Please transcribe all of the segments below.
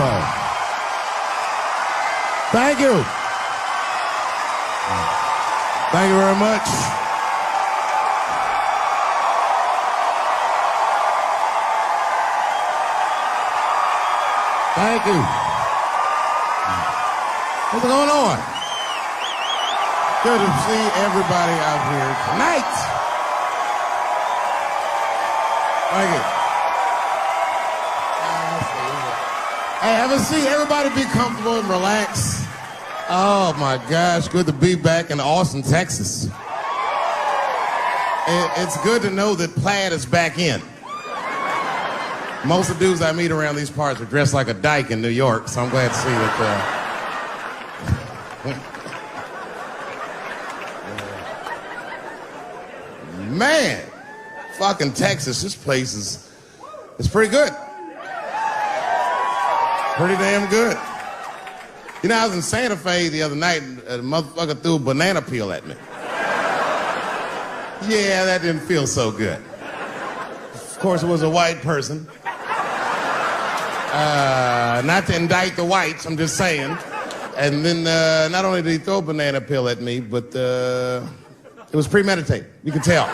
Chappelle. Thank you. Thank you very much. Thank you. What's going on? Good to see everybody out here tonight. Thank you. Hey, have a seat. Everybody be comfortable and relax. Oh my gosh, good to be back in Austin, Texas. It's good to know that plaid is back in. Most of the dudes I meet around these parts are dressed like a dyke in New York, so I'm glad to see that. Man, fucking Texas, this place is pretty good. Pretty damn good. You know, I was in Santa Fe the other night, and a motherfucker threw a banana peel at me. Yeah, that didn't feel so good. Of course, it was a white person. Not to indict the whites, I'm just saying. And then not only did he throw a banana peel at me, but it was premeditated. You could tell.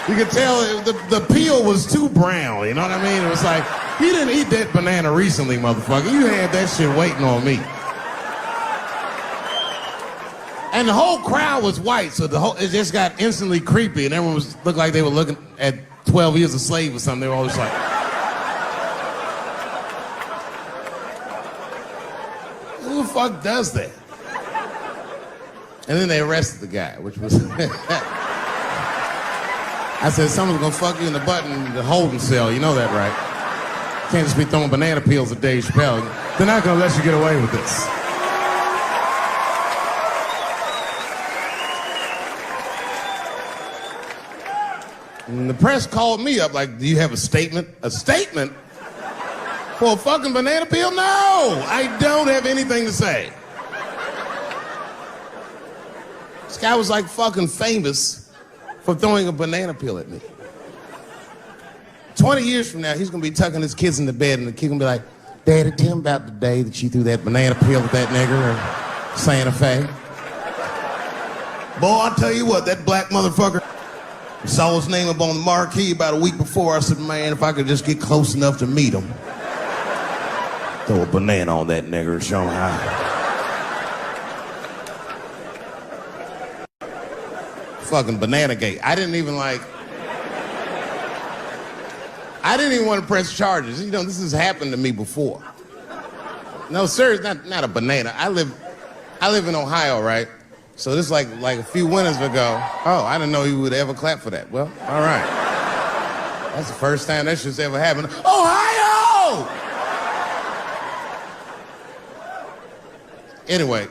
You could tell the peel was too brown, you know what I mean? It was like, you didn't eat that banana recently, motherfucker. You had that shit waiting on me. And the whole crowd was white, so it just got instantly creepy, and everyone looked like they were looking at 12 Years a Slave or something. They were all just like... Who the fuck does that? And then they arrested the guy, which was... I said, someone's gonna fuck you in the butt in the holding cell. You know that, right? Can't just be throwing banana peels at Dave Chappelle. They're not gonna let you get away with this. And the press called me up like, do you have a statement? A statement? For a fucking banana peel? No! I don't have anything to say. This guy was like fucking famous for throwing a banana peel at me. 20 years from now, he's gonna be tucking his kids in the bed and the kid gonna be like, Daddy, tell him about the day that you threw that banana peel at that nigger in Santa Fe. Boy, I'll tell you what, that black motherfucker saw his name up on the marquee about a week before. I said, man, if I could just get close enough to meet him. Throw a banana on that nigger and show him how. Fucking banana gate. I didn't even want to press charges. You know, this has happened to me before. No, sir, it's not a banana. I live in Ohio, right? So this is like a few winters ago. Oh, I didn't know you would ever clap for that. Well, all right. That's the first time that shit's ever happened. Ohio! Anyway,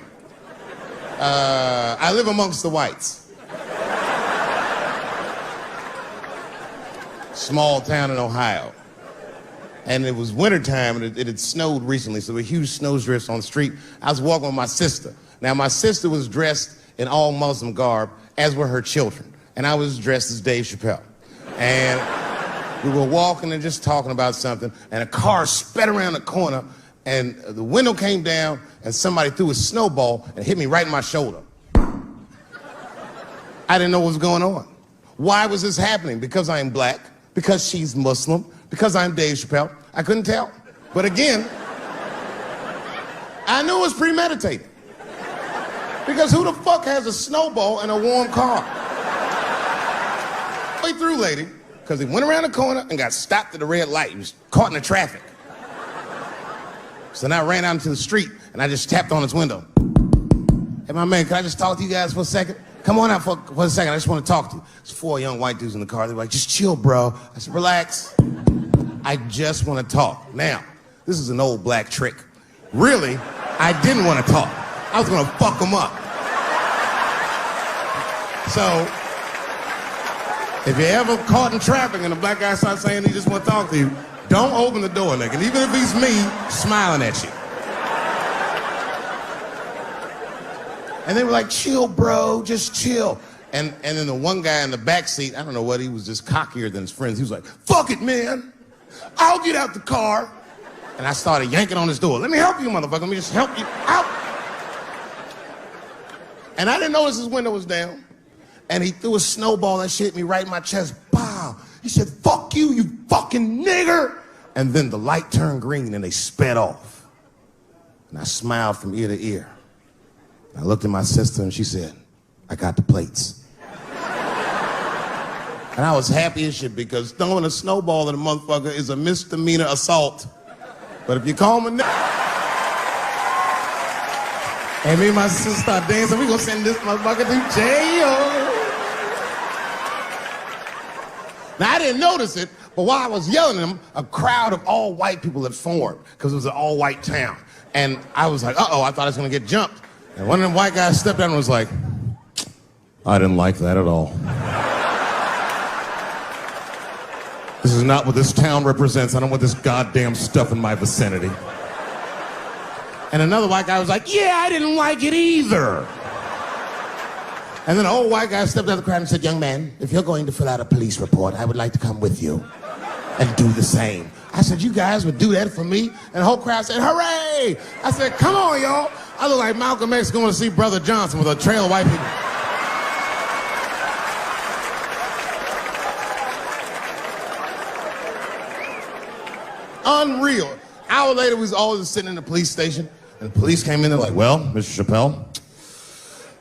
I live amongst the whites. Small town in Ohio. And it was wintertime, and it had snowed recently, so there were huge snowdrifts on the street. I was walking with my sister. Now, my sister was dressed in all Muslim garb, as were her children. And I was dressed as Dave Chappelle. And we were walking and just talking about something, and a car sped around the corner, and the window came down, and somebody threw a snowball and hit me right in my shoulder. I didn't know what was going on. Why was this happening? Because I am black, because she's Muslim, because I'm Dave Chappelle. I couldn't tell. But again, I knew it was premeditated. Because who the fuck has a snowball in a warm car? Way through, lady, because he went around the corner and got stopped at the red light. He was caught in the traffic. So then I ran out into the street and I just tapped on his window. Hey, my man, can I just talk to you guys for a second? Come on out for a second. I just want to talk to you. There's 4 young white dudes in the car. They were like, just chill, bro. I said, relax. I just want to talk. Now, this is an old black trick. Really, I didn't want to talk. I was going to fuck them up. So, if you're ever caught in traffic and a black guy starts saying he just want to talk to you, don't open the door, nigga. And even if he's me, smiling at you. And they were like, chill, bro, just chill. And then the one guy in the back seat, I don't know what, he was just cockier than his friends. He was like, fuck it, man. I'll get out the car. And I started yanking on his door. Let me help you, motherfucker. Let me just help you out. And I didn't notice his window was down. And he threw a snowball that shit hit me right in my chest. Pow. He said, fuck you, you fucking nigger. And then the light turned green and they sped off. And I smiled from ear to ear. I looked at my sister and she said, I got the plates. And I was happy as shit because throwing a snowball at a motherfucker is a misdemeanor assault. But if you call me and me and my sister start dancing, we gonna send this motherfucker to jail. Now, I didn't notice it, but while I was yelling at him, a crowd of all white people had formed because it was an all-white town. And I was like, uh-oh, I thought I was gonna get jumped. And one of them white guys stepped down and was like, I didn't like that at all. This is not what this town represents. I don't want this goddamn stuff in my vicinity. And another white guy was like, yeah, I didn't like it either. And then an old white guy stepped out of the crowd and said, young man, if you're going to fill out a police report, I would like to come with you and do the same. I said, you guys would do that for me? And the whole crowd said, hooray! I said, come on, y'all. I look like Malcolm X going to see Brother Johnson with a trail of white people. Unreal. An hour later, we was all just sitting in the police station, and the police came in. They're like, well, Mr. Chappelle,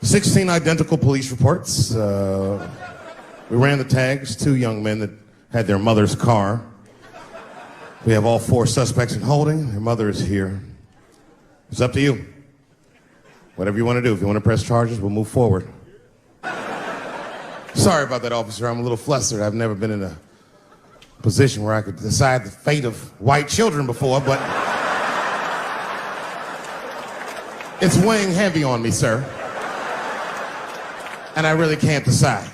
16 identical police reports. We ran the tags, 2 young men that had their mother's car. We have all 4 suspects in holding. Their mother is here. It's up to you. Whatever you want to do. If you want to press charges, we'll move forward. Sorry about that, officer. I'm a little flustered. I've never been in a position where I could decide the fate of white children before, but it's weighing heavy on me, sir. And I really can't decide.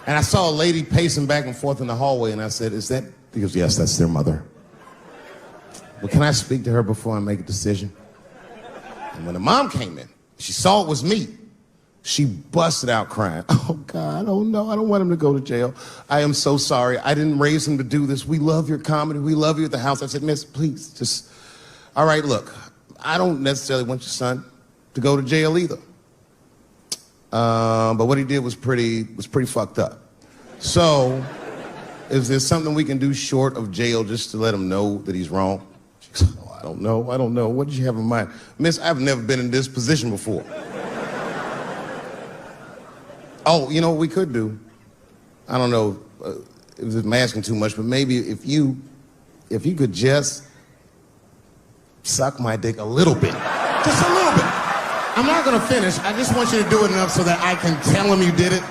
And I saw a lady pacing back and forth in the hallway, and I said, is that? He goes, yes, that's their mother. Well, can I speak to her before I make a decision? And when the mom came in, she saw it was me. She busted out crying. Oh, God, oh, no, I don't want him to go to jail. I am so sorry. I didn't raise him to do this. We love your comedy. We love you at the house. I said, miss, please, just, all right, look, I don't necessarily want your son to go to jail either. But what he did was pretty fucked up. So, is there something we can do short of jail just to let him know that he's wrong? She goes, oh, I don't know. What did you have in mind? Miss, I've never been in this position before. Oh, you know what we could do? I don't know if I'm asking too much, but maybe if you could just suck my dick a little bit. Just a little bit. I'm not gonna finish. I just want you to do it enough so that I can tell him you did it.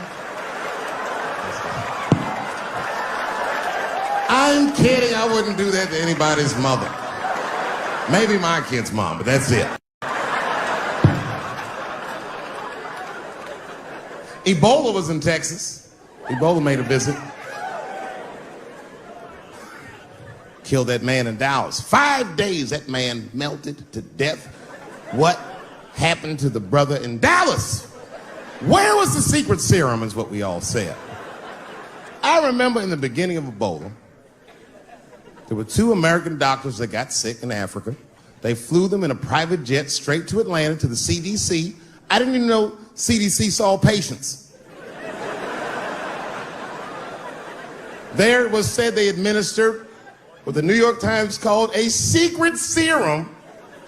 I'm kidding. I wouldn't do that to anybody's mother. Maybe my kid's mom, but that's it. Ebola was in Texas. Ebola made a visit. Killed that man in Dallas. 5 days that man melted to death. What happened to the brother in Dallas? Where was the secret serum is what we all said. I remember in the beginning of Ebola, there were 2 American doctors that got sick in Africa. They flew them in a private jet straight to Atlanta to the CDC. I didn't even know CDC saw patients. There it was said they administered what the New York Times called a secret serum.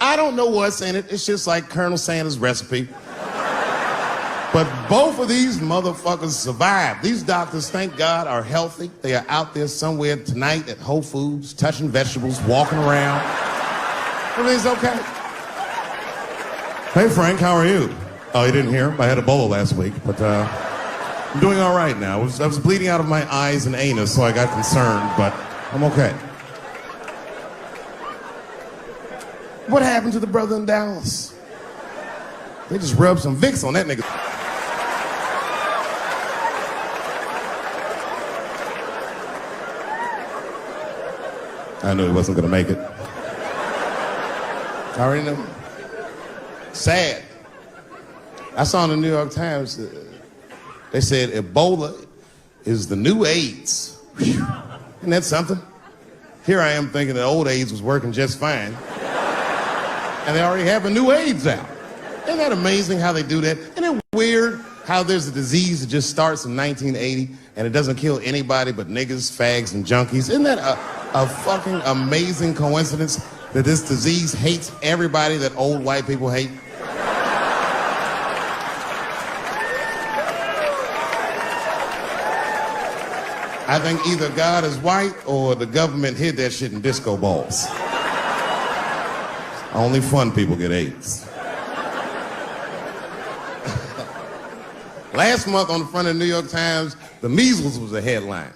I don't know what's in it. It's just like Colonel Sanders' recipe. But both of these motherfuckers survived. These doctors, thank God, are healthy. They are out there somewhere tonight at Whole Foods, touching vegetables, walking around. Everything's okay. Hey, Frank, how are you? Oh, you didn't hear? I had Ebola last week, but I'm doing all right now. I was bleeding out of my eyes and anus, so I got concerned, but I'm okay. What happened to the brother in Dallas? They just rubbed some Vicks on that nigga. I knew he wasn't gonna make it. I already know. Sad. I saw in the New York Times, they said Ebola is the new AIDS. Whew. Isn't that something? Here I am thinking that old AIDS was working just fine. And they already have a new AIDS out. Isn't that amazing how they do that? Isn't it weird how there's a disease that just starts in 1980 and it doesn't kill anybody but niggas, fags, and junkies? Isn't that a fucking amazing coincidence that this disease hates everybody that old white people hate? I think either God is white or the government hid that shit in disco balls. Only fun people get AIDS. Last month on the front of the New York Times, the measles was a headline.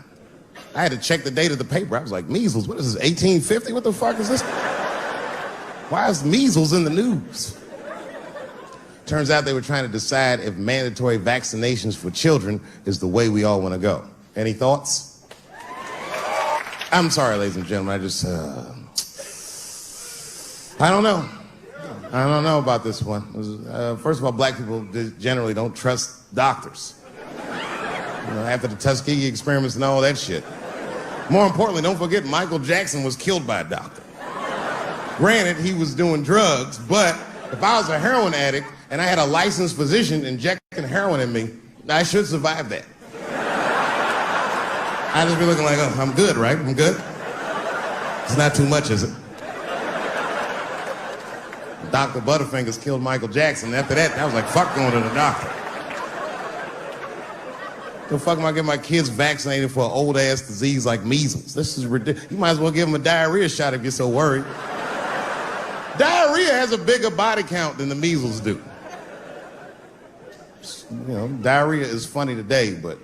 I had to check the date of the paper. I was like, measles, what is this, 1850? What the fuck is this? Why is measles in the news? Turns out they were trying to decide if mandatory vaccinations for children is the way we all want to go. Any thoughts? I'm sorry, ladies and gentlemen, I don't know. I don't know about this one. First of all, black people generally don't trust doctors. You know, after the Tuskegee experiments and all that shit. More importantly, don't forget Michael Jackson was killed by a doctor. Granted, he was doing drugs, but if I was a heroin addict and I had a licensed physician injecting heroin in me, I should survive that. I'd just be looking like, oh, I'm good, right? I'm good. It's not too much, is it? Dr. Butterfingers killed Michael Jackson. After that, I was like, fuck going to the doctor. The fuck am I getting my kids vaccinated for an old-ass disease like measles? This is ridiculous. You might as well give them a diarrhea shot if you're so worried. Diarrhea has a bigger body count than the measles do. You know, diarrhea is funny today, but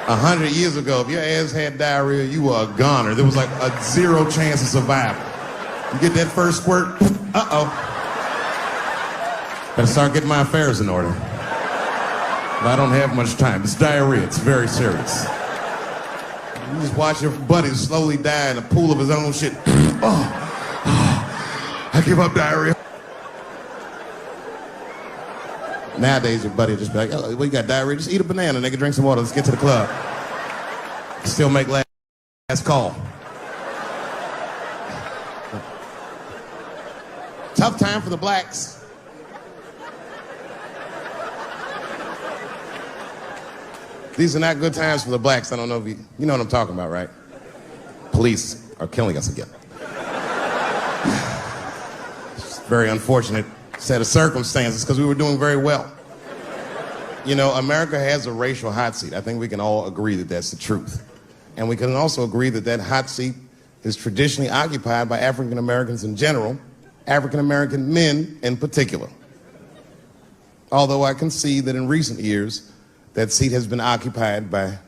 100 years ago, if your ass had diarrhea, you were a goner. There was like a 0 chance of survival. You get that first squirt, uh-oh. Better start getting my affairs in order. But I don't have much time. It's diarrhea. It's very serious. You just watch your buddy slowly die in a pool of his own shit. I give up diarrhea. Nowadays, your buddy will just be like, oh, well, you got diarrhea? Just eat a banana, nigga, drink some water, let's get to the club. Still make last call. Tough time for the blacks. These are not good times for the blacks. I don't know if you know what I'm talking about, right? Police are killing us again. It's a very unfortunate set of circumstances because we were doing very well. You know, America has a racial hot seat. I think we can all agree that that's the truth. And we can also agree that that hot seat is traditionally occupied by African Americans in general, African American men in particular. Although I can see that in recent years, that seat has been occupied by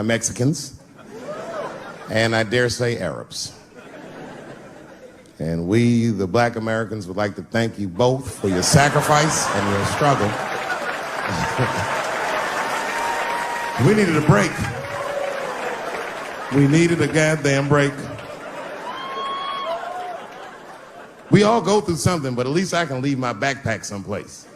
Mexicans, and I dare say Arabs. And we, the black Americans, would like to thank you both for your sacrifice and your struggle. We needed a break. We needed a goddamn break. We all go through something, but at least I can leave my backpack someplace.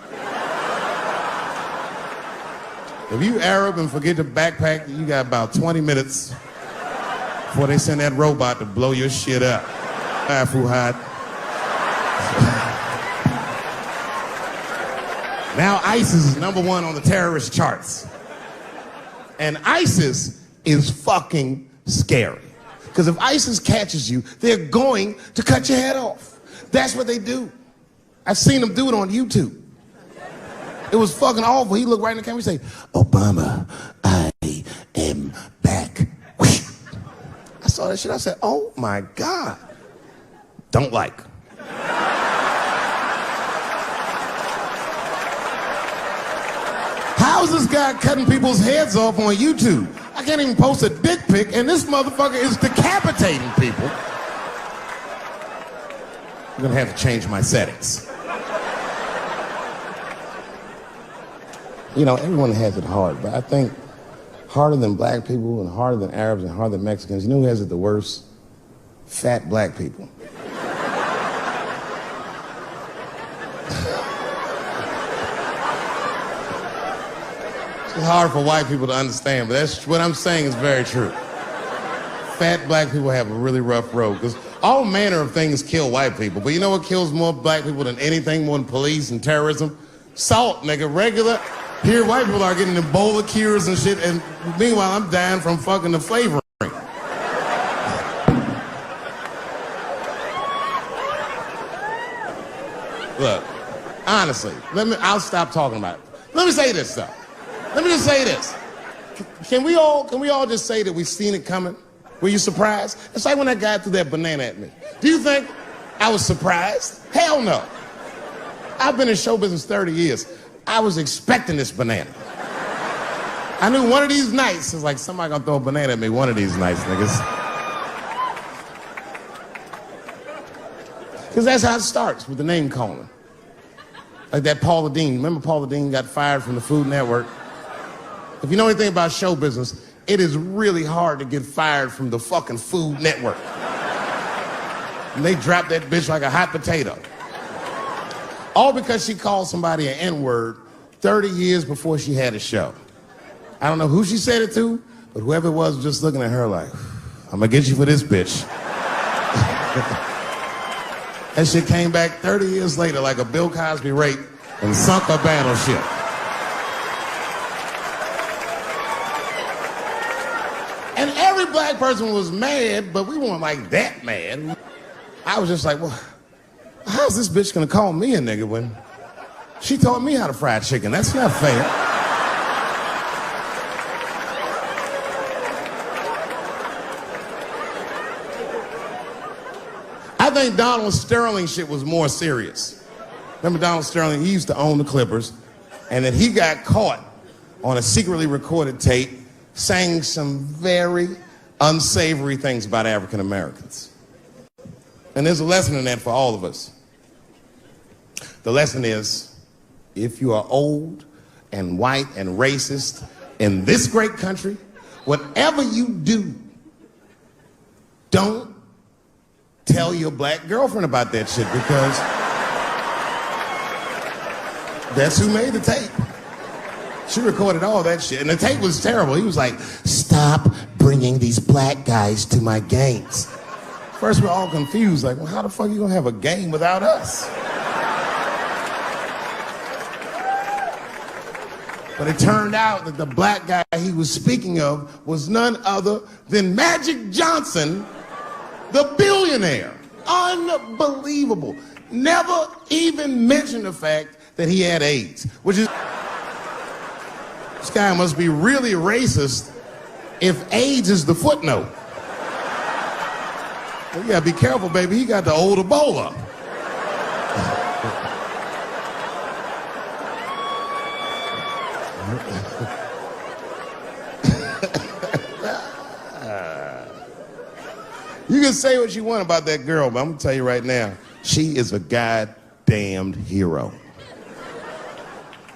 If you Arab and forget your backpack, you got about 20 minutes before they send that robot to blow your shit up. Fuhad. Now ISIS is #1 on the terrorist charts. And ISIS is fucking scary. Because if ISIS catches you, they're going to cut your head off. That's what they do. I've seen them do it on YouTube. It was fucking awful. He looked right in the camera and say, Obama, I am back. I saw that shit. I said, oh my God. Don't like. How is this guy cutting people's heads off on YouTube? I can't even post a dick pic, and this motherfucker is decapitating people. I'm gonna have to change my settings. You know, everyone has it hard, but I think harder than black people and harder than Arabs and harder than Mexicans, you know who has it the worst? Fat black people. It's hard for white people to understand, but that's what I'm saying is very true. fat black people have a really rough road because all manner of things kill white people. But you know what kills more black people than anything, more than police and terrorism? Salt, nigga. Regular. Here, white people are getting Ebola cures and shit, and meanwhile, I'm dying from fucking the flavoring. Look, honestly, I'll stop talking about it. Let me say this, though. Let me just say this. Can we all just say that we've seen it coming? Were you surprised? It's like when that guy threw that banana at me. Do you think I was surprised? Hell no. I've been in show business 30 years. I was expecting this banana. I knew one of these nights, it's like somebody gonna throw a banana at me one of these nights, niggas. Because that's how it starts, with the name calling. Like that Paula Deen. Remember Paula Deen got fired from the Food Network? If you know anything about show business, it is really hard to get fired from the fucking Food Network. And they dropped that bitch like a hot potato. All because she called somebody an N-word 30 years before she had a show. I don't know who she said it to, but whoever it was just looking at her like, I'm gonna get you for this bitch. That shit came back 30 years later like a Bill Cosby rape and sunk a battleship. And every black person was mad, but we weren't like that mad. I was just like, well, how's this bitch gonna call me a nigga when she taught me how to fry chicken? That's not fair. I think Donald Sterling shit was more serious. Remember Donald Sterling? He used to own the Clippers, and then he got caught on a secretly recorded tape saying some very unsavory things about African Americans. And there's a lesson in that for all of us. The lesson is, if you are old and white and racist in this great country, whatever you do, don't tell your black girlfriend about that shit, because that's who made the tape. She recorded all that shit, and the tape was terrible. He was like, stop bringing these black guys to my games. First, we're all confused, like, well, how the fuck are you gonna have a game without us? But it turned out that the black guy he was speaking of was none other than Magic Johnson, the billionaire. Unbelievable. Never even mentioned the fact that he had AIDS, which is... This guy must be really racist if AIDS is the footnote. Well, you gotta be careful, baby. He got the old Ebola. You can say what you want about that girl, but I'm gonna tell you right now, she is a goddamned hero.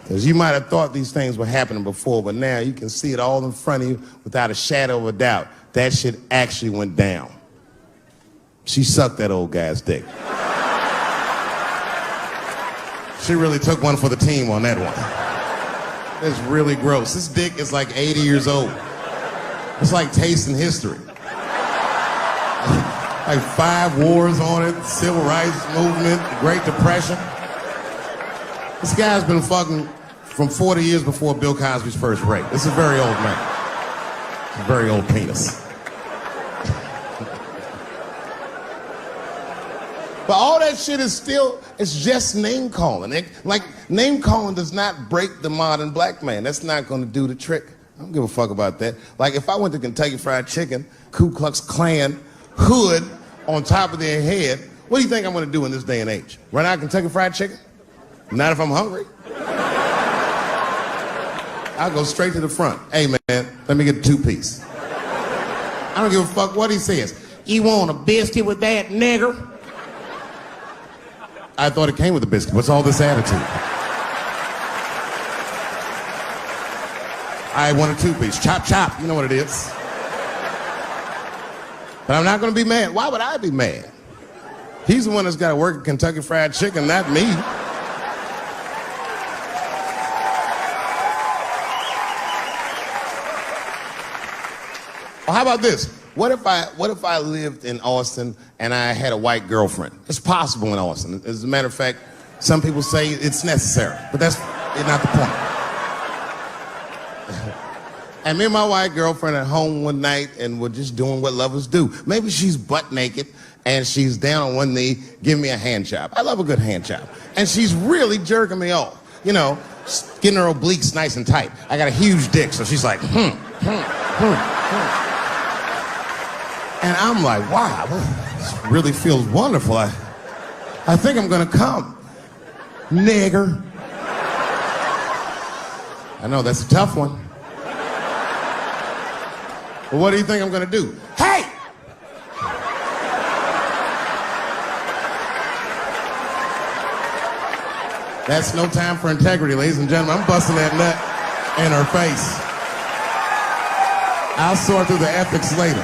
Because you might have thought these things were happening before, but now you can see it all in front of you without a shadow of a doubt. That shit actually went down. She sucked that old guy's dick. She really took one for the team on that one. It's really gross. This dick is like 80 years old. It's like tasting history. Like 5 wars on it, civil rights movement, Great Depression. This guy's been fucking from 40 years before Bill Cosby's first rape. This is a very old man. It's a very old penis. But all that shit is still, it's just name calling. Like, name calling does not break the modern black man. That's not gonna do the trick. I don't give a fuck about that. Like, if I went to Kentucky Fried Chicken, Ku Klux Klan, hood on top of their head, what do you think I'm gonna do in this day and age? Run out Kentucky Fried Chicken? Not if I'm hungry. I'll go straight to the front. Hey, man, let me get a 2-piece. I don't give a fuck what he says. You want a biscuit with that, nigger? I thought it came with a biscuit. What's all this attitude? I want a 2-piece. Chop, chop. You know what it is. But I'm not going to be mad. Why would I be mad? He's the one that's got to work at Kentucky Fried Chicken, not me. Well, how about this? What if I lived in Austin and I had a white girlfriend? It's possible in Austin. As a matter of fact, some people say it's necessary, but that's not the point. And me and my white girlfriend at home one night, and we're just doing what lovers do. Maybe she's butt naked, and she's down on one knee, giving me a hand job. I love a good hand job. And she's really jerking me off. You know, getting her obliques nice and tight. I got a huge dick, so she's like, And I'm like, wow, this really feels wonderful. I think I'm gonna come. Nigger. I know, that's a tough one. But what do you think I'm gonna do? Hey! That's no time for integrity, ladies and gentlemen. I'm busting that nut in her face. I'll sort through the ethics later.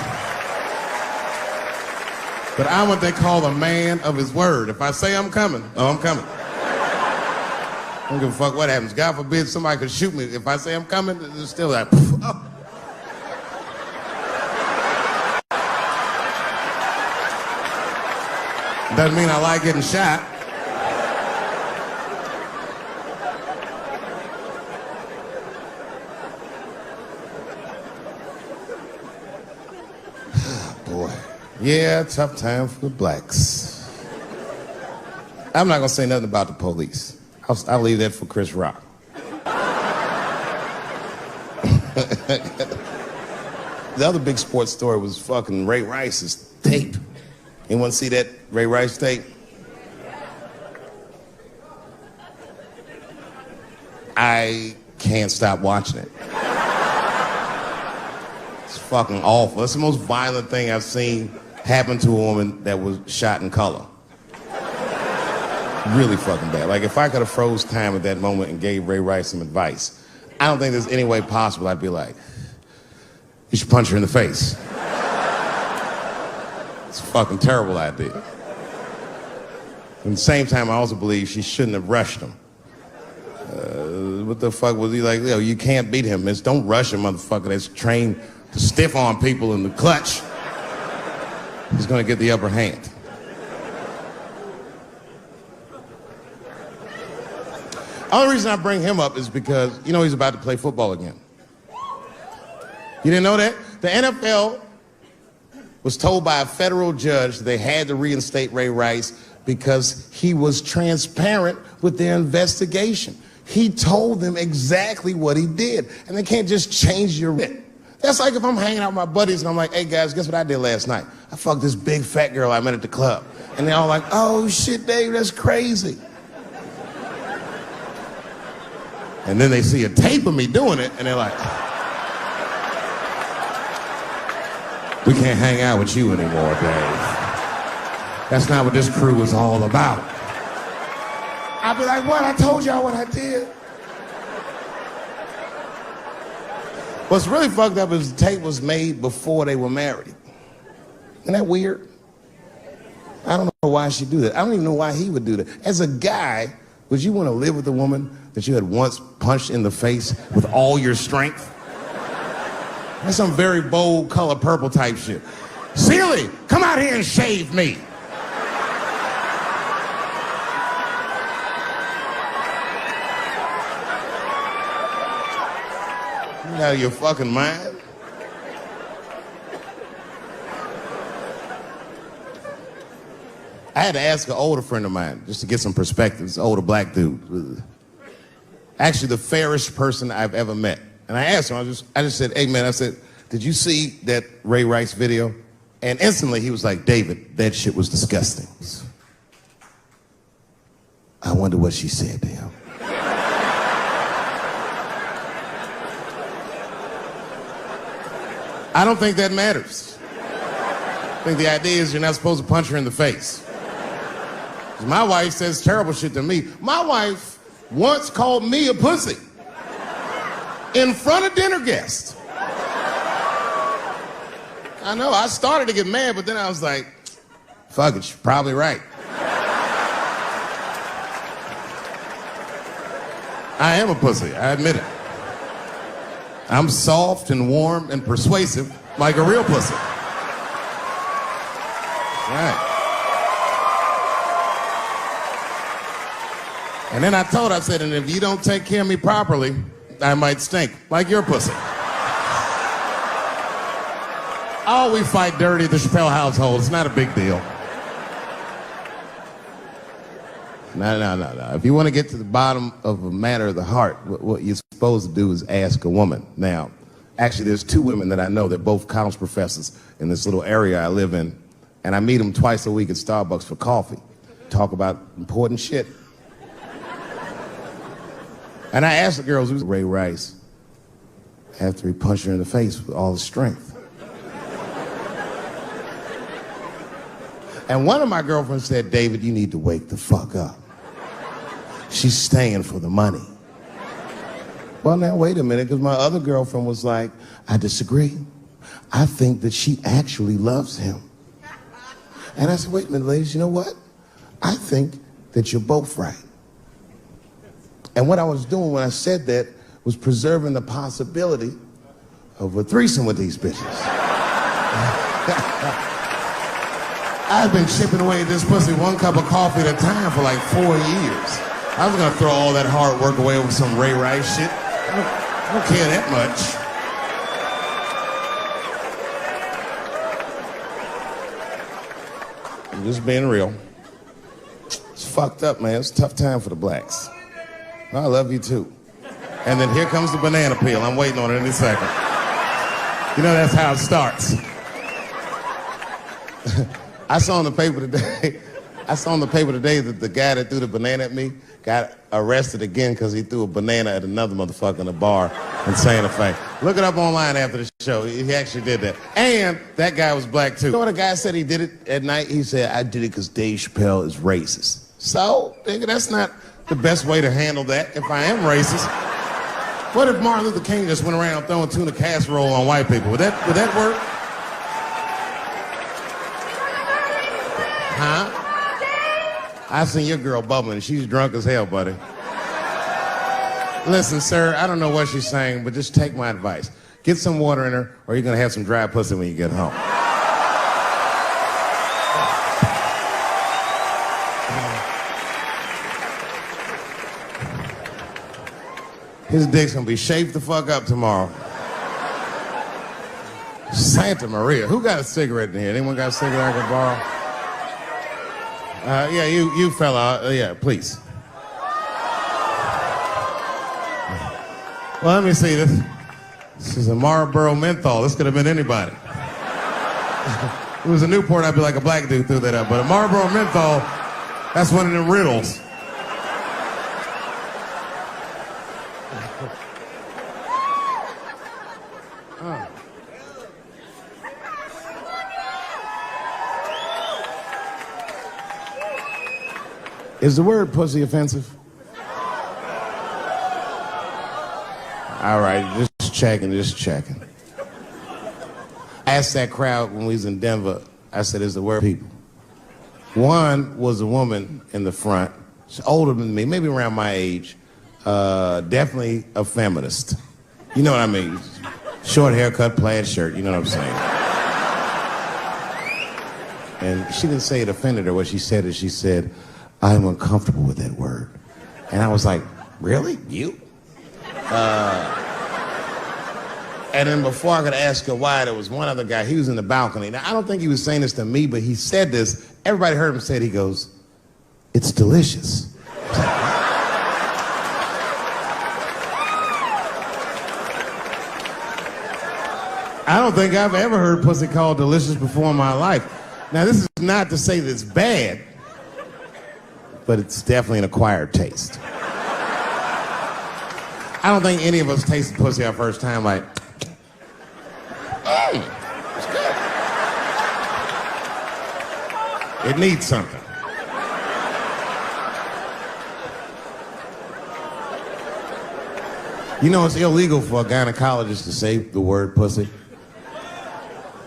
But I'm what they call a man of his word. If I say I'm coming, oh, I'm coming. I don't give a fuck what happens. God forbid somebody could shoot me. If I say I'm coming, it's still like, oh. Doesn't mean I like getting shot. Boy. Yeah, tough time for the blacks. I'm not gonna say nothing about the police. I'll leave that for Chris Rock. The other big sports story was fucking Ray Rice's tape. Anyone see that Ray Rice tape? I can't stop watching it. It's fucking awful. It's the most violent thing I've seen happen to a woman that was shot in color. Really fucking bad. Like, if I could have froze time at that moment and gave Ray Rice some advice, I don't think there's any way possible I'd be like, you should punch her in the face. It's a fucking terrible idea. At the same time, I also believe she shouldn't have rushed him. What the fuck was he like? Yo, you can't beat him. It's don't rush a motherfucker that's trained to stiff arm people in the clutch. He's gonna get the upper hand. The only reason I bring him up is because, you know, he's about to play football again. You didn't know that? The NFL was told by a federal judge that they had to reinstate Ray Rice because he was transparent with their investigation. He told them exactly what he did, and they can't just change your writ. That's like if I'm hanging out with my buddies and I'm like, hey guys, guess what I did last night? I fucked this big fat girl I met at the club. And they're all like, oh shit, Dave, that's crazy. And then they see a tape of me doing it, and they're like, we can't hang out with you anymore, Dave. That's not what this crew is all about. I'll be like, what? I told y'all what I did. What's really fucked up is the tape was made before they were married. Isn't that weird? I don't know why she'd do that. I don't even know why he would do that. As a guy, would you want to live with a woman that you had once punched in the face with all your strength? That's some very bold color purple type shit. Sealy, come out here and shave me. You out of your fucking mind? I had to ask an older friend of mine just to get some perspective. This older black dude. Actually, the fairest person I've ever met. And I asked him, I just said, hey man, I said, did you see that Ray Rice video? And instantly he was like, David, that shit was disgusting. I wonder what she said to him. I don't think that matters. I think the idea is you're not supposed to punch her in the face. My wife says terrible shit to me. My wife once called me a pussy in front of dinner guests. I know, I started to get mad, but then I was like, fuck it, she's probably right. I am a pussy, I admit it. I'm soft and warm and persuasive like a real pussy. Right. And then I told her, I said, and if you don't take care of me properly, I might stink, like your pussy. Oh, we fight dirty at the Chappelle household. It's not a big deal. No. If you want to get to the bottom of a matter of the heart, what you're supposed to do is ask a woman. Now, actually, there's two women that I know. They're both college professors in this little area I live in. And I meet them twice a week at Starbucks for coffee. Talk about important shit. And I asked the girls, who's Ray Rice? After he punched her in the face with all his strength. And one of my girlfriends said, David, you need to wake the fuck up. She's staying for the money. Well, now, wait a minute, because my other girlfriend was like, I disagree. I think that she actually loves him. And I said, wait a minute, ladies, you know what? I think that you're both right. And what I was doing when I said that was preserving the possibility of a threesome with these bitches. I've been chipping away at this pussy one cup of coffee at a time for like 4 years. I was gonna throw all that hard work away with some Ray Rice shit. I don't care that much. I'm just being real. It's fucked up, man. It's a tough time for the blacks. I love you too. And then here comes the banana peel. I'm waiting on it any second. You know, that's how it starts. I saw in the paper today that the guy that threw the banana at me got arrested again because he threw a banana at another motherfucker in a bar in Santa Fe. Look it up online after the show. He actually did that. And that guy was black too. You know what a guy said he did it at night? He said, I did it because Dave Chappelle is racist. So, nigga, that's not the best way to handle that if I am racist. What if Martin Luther King just went around throwing tuna casserole on white people? Would that work? Huh? I seen your girl bubbling. She's drunk as hell, buddy. Listen, sir, I don't know what she's saying, but just take my advice. Get some water in her, or you're gonna have some dry pussy when you get home. His dick's gonna be shaved the fuck up tomorrow. Santa Maria. Who got a cigarette in here? Anyone got a cigarette I can borrow? Yeah, you fella. Yeah, please. Well, let me see this. This is a Marlboro menthol. This could have been anybody. If it was a Newport, I'd be like a black dude threw that up. But a Marlboro menthol, that's one of them riddles. Is the word pussy offensive? All right, just checking. I asked that crowd when we was in Denver, I said, is the word people? One was a woman in the front. She's older than me, maybe around my age. Definitely a feminist. You know what I mean? Short haircut, plaid shirt, you know what I'm saying? And she didn't say it offended her. What she said is she said, I'm uncomfortable with that word. And I was like, really? You? And then before I could ask her why, there was one other guy, he was in the balcony. Now, I don't think he was saying this to me, but he said this. Everybody heard him say it. He goes, it's delicious. I don't think I've ever heard pussy called delicious before in my life. Now, this is not to say that it's bad, but it's definitely an acquired taste. I don't think any of us tasted pussy our first time like, it's good. It needs something. You know, it's illegal for a gynecologist to say the word pussy.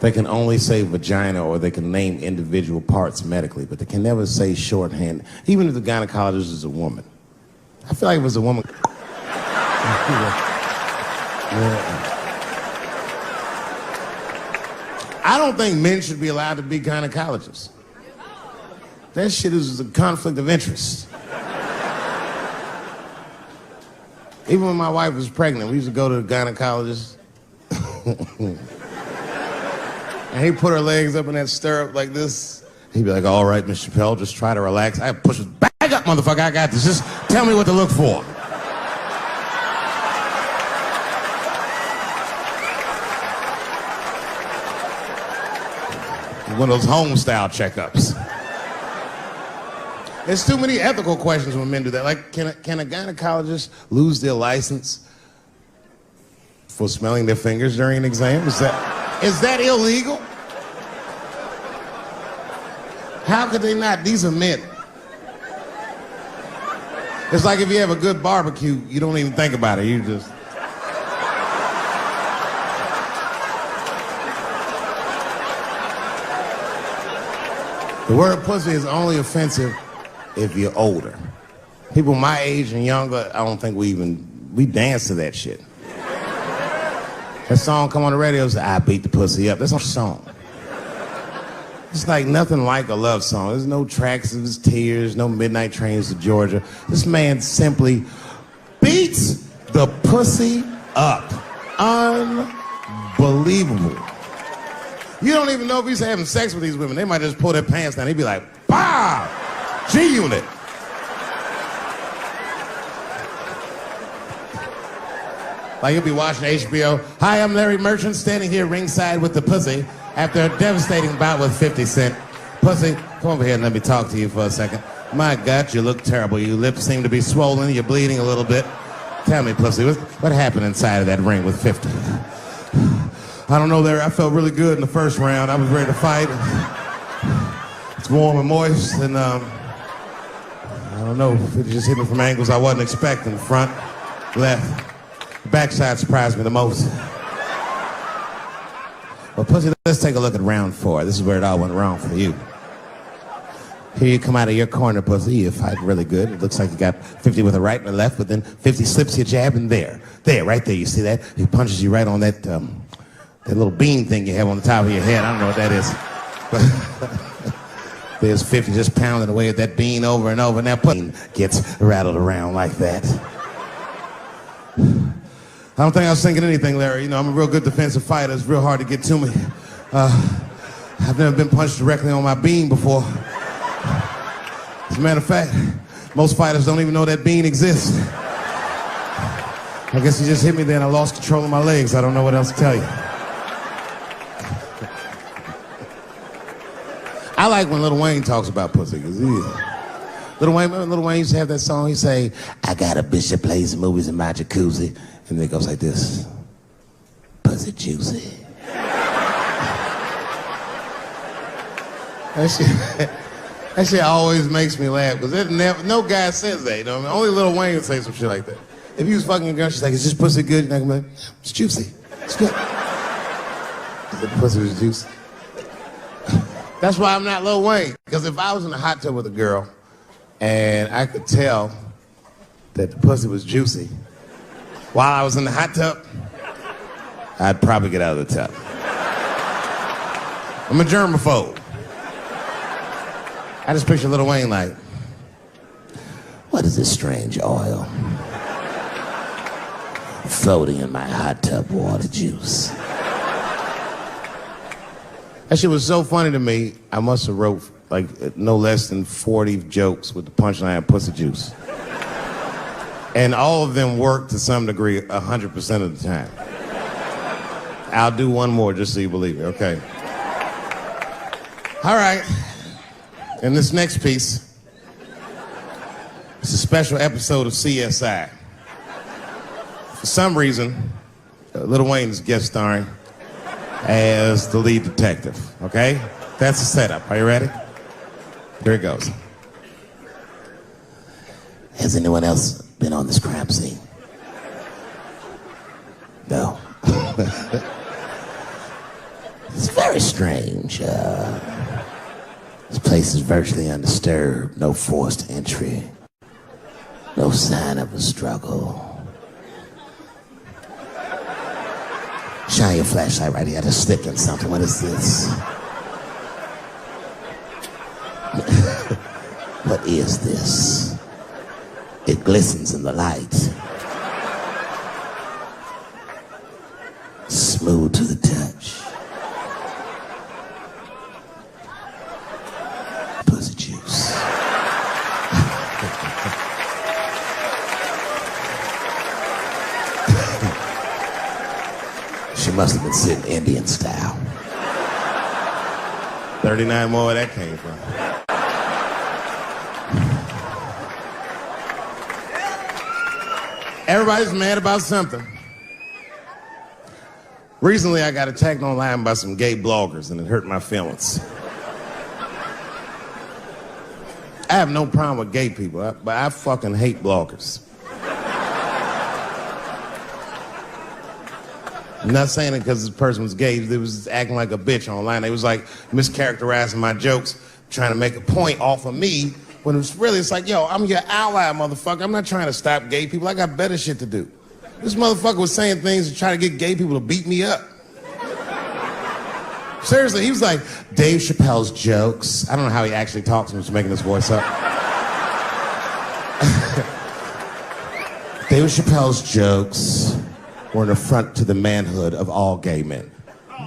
They can only say vagina, or they can name individual parts medically, but they can never say shorthand, even if the gynecologist is a woman. I feel like if it was a woman... I don't think men should be allowed to be gynecologists. That shit is a conflict of interest. Even when my wife was pregnant, we used to go to the gynecologist. And he'd put her legs up in that stirrup like this. He'd be like, all right, Miss Chappelle, just try to relax. I push it back up, motherfucker, I got this. Just tell me what to look for. One of those home-style checkups. There's too many ethical questions when men do that. Like, can a gynecologist lose their license for smelling their fingers during an exam? Is that illegal? How could they not? These are men. It's like if you have a good barbecue, you don't even think about it. You just... The word pussy is only offensive if you're older. People my age and younger, I don't think we dance to that shit. That song come on the radio, say, I beat the pussy up. That's a song. It's like nothing like a love song. There's no tracks of his tears, no midnight trains to Georgia. This man simply beats the pussy up. Unbelievable. You don't even know if he's having sex with these women. They might just pull their pants down. He'd be like, bah! G-Unit. Like he'll be watching HBO. Hi, I'm Larry Merchant, standing here ringside with the pussy after a devastating bout with 50 Cent. Pussy, come over here and let me talk to you for a second. My God, you look terrible. Your lips seem to be swollen. You're bleeding a little bit. Tell me, pussy, what happened inside of that ring with 50? I don't know, Larry. I felt really good in the first round. I was ready to fight. It's warm and moist, and I don't know. It just hit me from angles I wasn't expecting. Front, left. The backside surprised me the most. Well, pussy, let's take a look at round 4. This is where it all went wrong for you. Here you come out of your corner, pussy. You're fighting really good. It looks like you got 50 with a right and a left, but then 50 slips your jab, and there, right there. You see that? He punches you right on that little bean thing you have on the top of your head. I don't know what that is. But there's 50 just pounding away at that bean over and over, and that pussy gets rattled around like that. I don't think I was thinking anything, Larry. You know, I'm a real good defensive fighter. It's real hard to get to me. I've never been punched directly on my bean before. As a matter of fact, most fighters don't even know that bean exists. I guess he just hit me there and I lost control of my legs. I don't know what else to tell you. I like when Lil Wayne talks about pussy, because Lil Wayne used to have that song. He'd say, I got a bitch that plays movies in my jacuzzi. And then it goes like this. Pussy juicy. That shit always makes me laugh, because no guy says that, you know what I mean? Only Lil Wayne would say some shit like that. If he was fucking a girl, she's like, is this pussy good? You're not gonna be like, it's juicy. It's good. The pussy was juicy. That's why I'm not Lil Wayne. Because if I was in a hot tub with a girl and I could tell that the pussy was juicy while I was in the hot tub, I'd probably get out of the tub. I'm a germaphobe. I just picture Lil Wayne like, what is this strange oil floating in my hot tub water juice? That shit was so funny to me, I must have wrote like no less than 40 jokes with the punchline pussy juice. And all of them worked to some degree 100% of the time. I'll do one more just so you believe me, okay? All right. And this next piece, it's a special episode of CSI. For some reason, Lil Wayne's guest starring as the lead detective, okay? That's the setup. Are you ready? Here it goes. Has anyone else been on this crime scene? No. It's very strange. This place is virtually undisturbed. No forced entry. No sign of a struggle. Shine your flashlight right here. I just slipped in something. What is this? What is this? It glistens in the light. Smooth to the touch. Pussy juice. She must have been sitting Indian style. 39 more where that came from. Everybody's mad about something. Recently, I got attacked online by some gay bloggers, and it hurt my feelings. I have no problem with gay people, but I fucking hate bloggers. I'm not saying it because this person was gay. They was acting like a bitch online. They was like mischaracterizing my jokes, trying to make a point off of me, when it's really, it's like, yo, I'm your ally, motherfucker. I'm not trying to stop gay people. I got better shit to do. This motherfucker was saying things to try to get gay people to beat me up. Seriously, he was like, Dave Chappelle's jokes. I don't know how he actually talks. I'm just making this voice up. Dave Chappelle's jokes were an affront to the manhood of all gay men.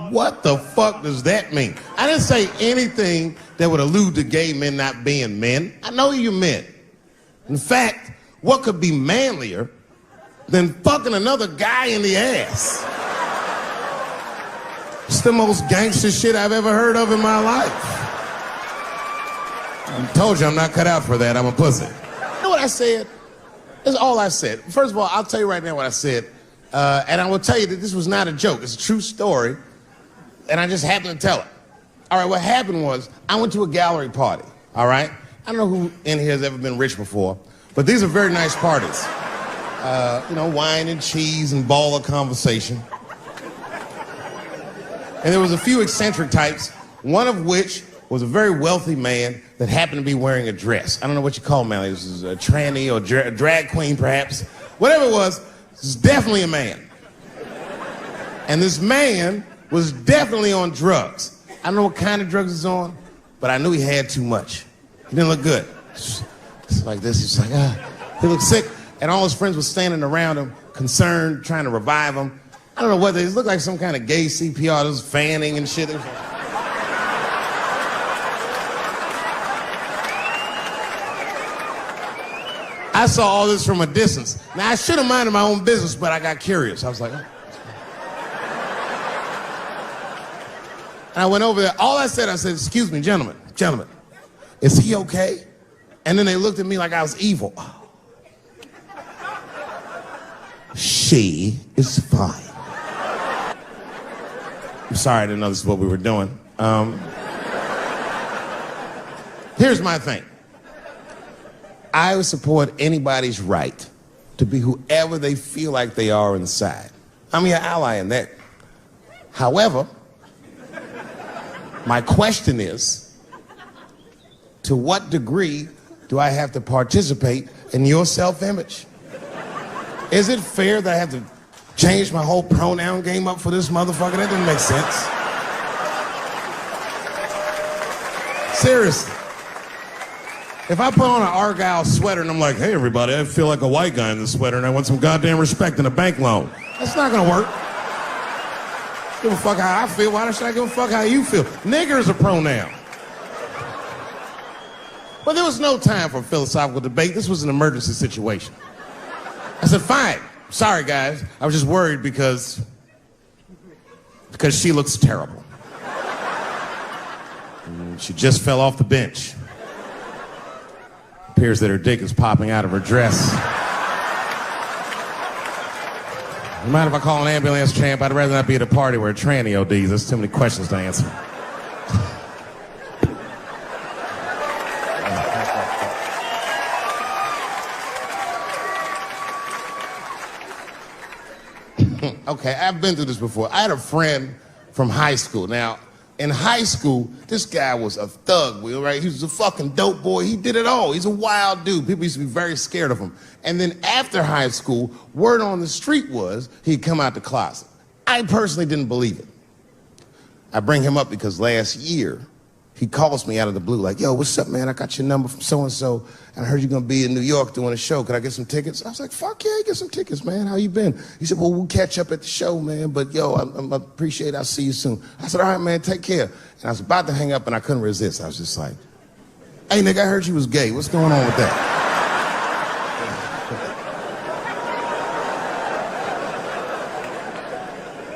What the fuck does that mean? I didn't say anything that would allude to gay men not being men. I know you men. In fact, what could be manlier than fucking another guy in the ass? It's the most gangster shit I've ever heard of in my life. I told you I'm not cut out for that. I'm a pussy. You know what I said? That's all I said. First of all, I'll tell you right now what I said. And I will tell you that this was not a joke. It's a true story. And I just happened to tell it. All right, what happened was I went to a gallery party, all right? I don't know who in here has ever been rich before, but these are very nice parties. You know, wine and cheese and ball of conversation. And there was a few eccentric types, one of which was a very wealthy man that happened to be wearing a dress. I don't know what you call him, this is a tranny or a drag queen, perhaps. Whatever it was definitely a man. And this man was definitely on drugs. I don't know what kind of drugs he's on, but I knew he had too much. He didn't look good. It's like this, he's like, he looked sick. And all his friends were standing around him, concerned, trying to revive him. I don't know what they looked like, some kind of gay CPR. There was fanning and shit. I saw all this from a distance. Now, I should have minded my own business, but I got curious. I was like, oh. And I went over there. All I said, excuse me, gentlemen, is he okay? And then they looked at me like I was evil. She is fine. I'm sorry, I didn't know this is what we were doing. Here's my thing. I would support anybody's right to be whoever they feel like they are inside. I'm your ally in that. However, my question is, to what degree do I have to participate in your self-image? Is it fair that I have to change my whole pronoun game up for this motherfucker? That doesn't make sense. Seriously. If I put on an Argyle sweater and I'm like, hey, everybody, I feel like a white guy in this sweater and I want some goddamn respect and a bank loan. That's not gonna work. Give a fuck how I feel. Why should I give a fuck how you feel? Nigger is a pronoun. But there was no time for philosophical debate. This was an emergency situation. I said, fine. Sorry, guys. I was just worried because she looks terrible. And she just fell off the bench. Appears that her dick is popping out of her dress. You mind if I call an ambulance, champ? I'd rather not be at a party where a tranny ODs. There's too many questions to answer. Okay, I've been through this before. I had a friend from high school. Now, in high school, this guy was a thug, Will, right? He was a fucking dope boy. He did it all. He's a wild dude. People used to be very scared of him. And then after high school, word on the street was he'd come out the closet. I personally didn't believe it. I bring him up because last year, he calls me out of the blue like, yo, what's up, man? I got your number from so-and-so, and I heard you're gonna be in New York doing a show. Could I get some tickets? I was like, fuck yeah, get some tickets, man. How you been? He said, well, we'll catch up at the show, man, but yo, I appreciate it. I'll see you soon. I said, all right, man, take care. And I was about to hang up, and I couldn't resist. I was just like, hey, nigga, I heard you was gay. What's going on with that?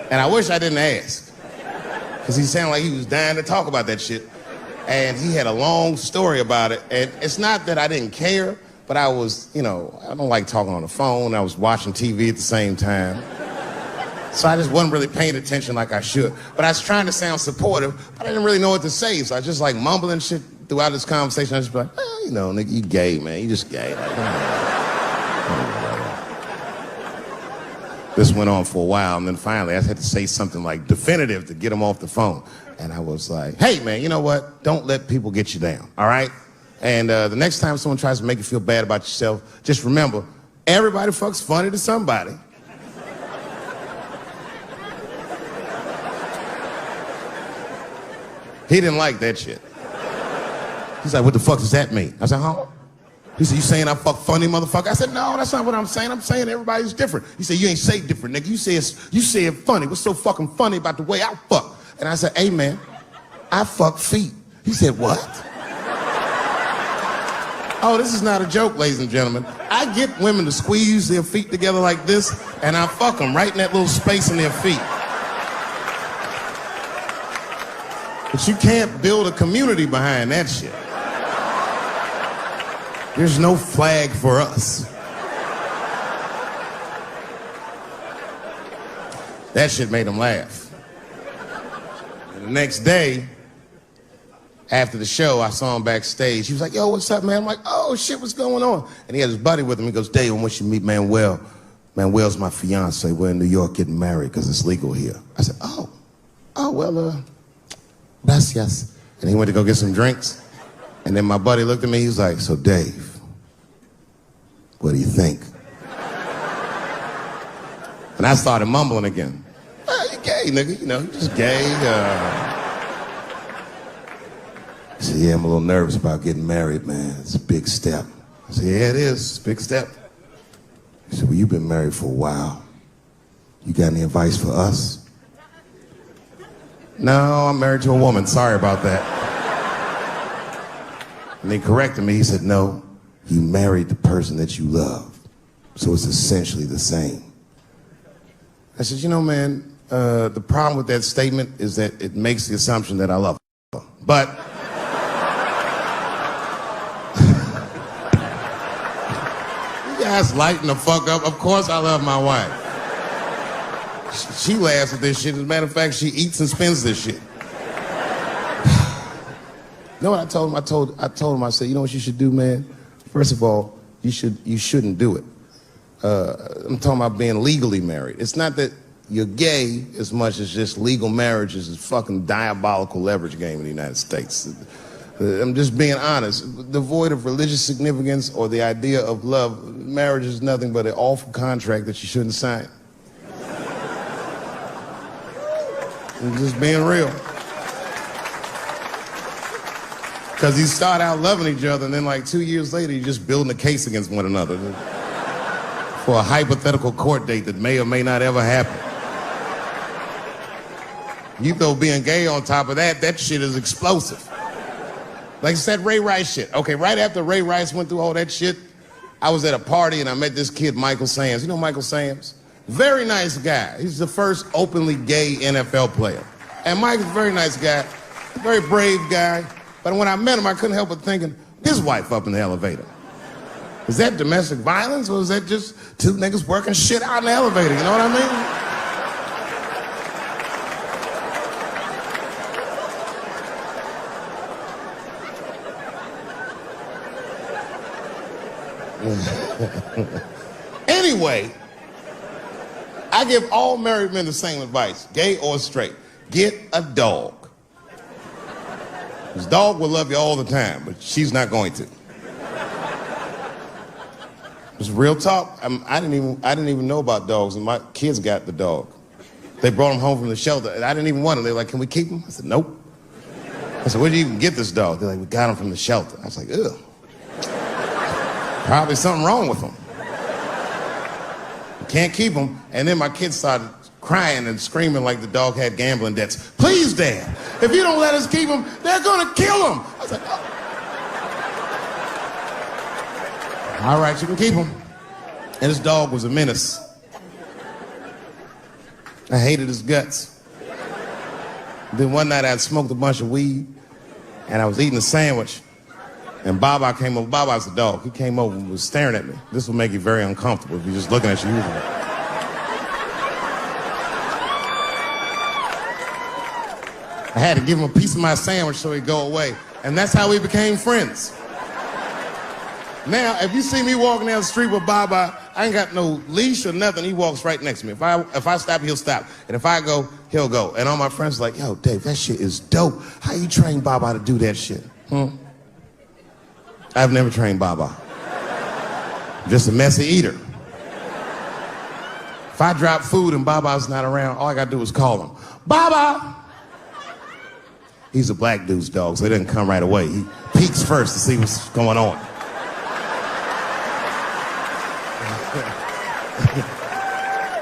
And I wish I didn't ask, because he sounded like he was dying to talk about that shit. And he had a long story about it. And it's not that I didn't care, but I was, I don't like talking on the phone. I was watching TV at the same time. So I just wasn't really paying attention like I should. But I was trying to sound supportive, but I didn't really know what to say. So I was just like mumbling shit throughout this conversation. I was just like, well, nigga, you gay, man. You just gay. This went on for a while, and then finally I had to say something like definitive to get him off the phone. And I was like, hey, man, you know what? Don't let people get you down, all right? And the next time someone tries to make you feel bad about yourself, just remember, everybody fucks funny to somebody. He didn't like that shit. He's like, what the fuck does that mean? I said, huh? He said, you saying I fuck funny, motherfucker? I said, no, that's not what I'm saying. I'm saying everybody's different. He said, you ain't say different, nigga. You said funny. What's so fucking funny about the way I fuck? And I said, hey, man, I fuck feet. He said, what? Oh, this is not a joke, ladies and gentlemen. I get women to squeeze their feet together like this, and I fuck them right in that little space in their feet. But you can't build a community behind that shit. There's no flag for us. That shit made him laugh. And the next day, after the show, I saw him backstage. He was like, yo, what's up, man? I'm like, oh, shit, what's going on? And he had his buddy with him. He goes, Dave, I want you to meet Manuel. Manuel's my fiance. We're in New York getting married because it's legal here. I said, well, gracias. And he went to go get some drinks. And then my buddy looked at me, he was like, so Dave, what do you think? And I started mumbling again. You gay, nigga, you just gay. He said, yeah, I'm a little nervous about getting married, man. It's a big step. I said, yeah, it is, it's a big step. He said, well, you've been married for a while. You got any advice for us? No, I'm married to a woman, sorry about that. And he corrected me, he said, no, you married the person that you love. So it's essentially the same. I said, man, the problem with that statement is that it makes the assumption that I love her. But you guys lighten the fuck up. Of course I love my wife. She laughs at this shit. As a matter of fact, she eats and spends this shit. You know what I told him? I told him, I said, you know what you should do, man? First of all, you shouldn't do it. I'm talking about being legally married. It's not that you're gay as much as just legal marriage is a fucking diabolical leverage game in the United States. I'm just being honest. Devoid of religious significance or the idea of love, marriage is nothing but an awful contract that you shouldn't sign. I'm just being real. Because you start out loving each other, and then like 2 years later, you're just building a case against one another for a hypothetical court date that may or may not ever happen. You throw being gay on top of that, that shit is explosive. Like I said, Ray Rice shit. Okay, right after Ray Rice went through all that shit, I was at a party and I met this kid, Michael Sams. You know Michael Sams? Very nice guy. He's the first openly gay NFL player. And Mike's a very nice guy, very brave guy. But when I met him, I couldn't help but thinking, his wife up in the elevator. Is that domestic violence, or is that just two niggas working shit out in the elevator? You know what I mean? Anyway, I give all married men the same advice, gay or straight. Get a dog. This dog will love you all the time, but she's not going to. It's real talk. I didn't even know about dogs, and my kids got the dog. They brought him home from the shelter, and I didn't even want him. They were like, can we keep him? I said, nope. I said, where'd you even get this dog? They're like, we got him from the shelter. I was like, ugh. Probably something wrong with him. Can't keep him. And then my kids started crying and screaming like the dog had gambling debts. Please, Dad, if you don't let us keep him, they're gonna kill him. I was like, oh. All right, you can keep him. And this dog was a menace. I hated his guts. Then one night I'd smoked a bunch of weed and I was eating a sandwich. And Baba came over. Baba's the dog. He came over and was staring at me. This will make you very uncomfortable if you're just looking at you usually. I had to give him a piece of my sandwich so he'd go away. And that's how we became friends. Now, if you see me walking down the street with Baba, I ain't got no leash or nothing. He walks right next to me. If I stop, he'll stop. And if I go, he'll go. And all my friends are like, yo, Dave, that shit is dope. How you train Baba to do that shit? I've never trained Baba. I'm just a messy eater. If I drop food and Baba's not around, all I gotta do is call him. Baba! He's a black dude's dog, so he doesn't come right away. He peeks first to see what's going on.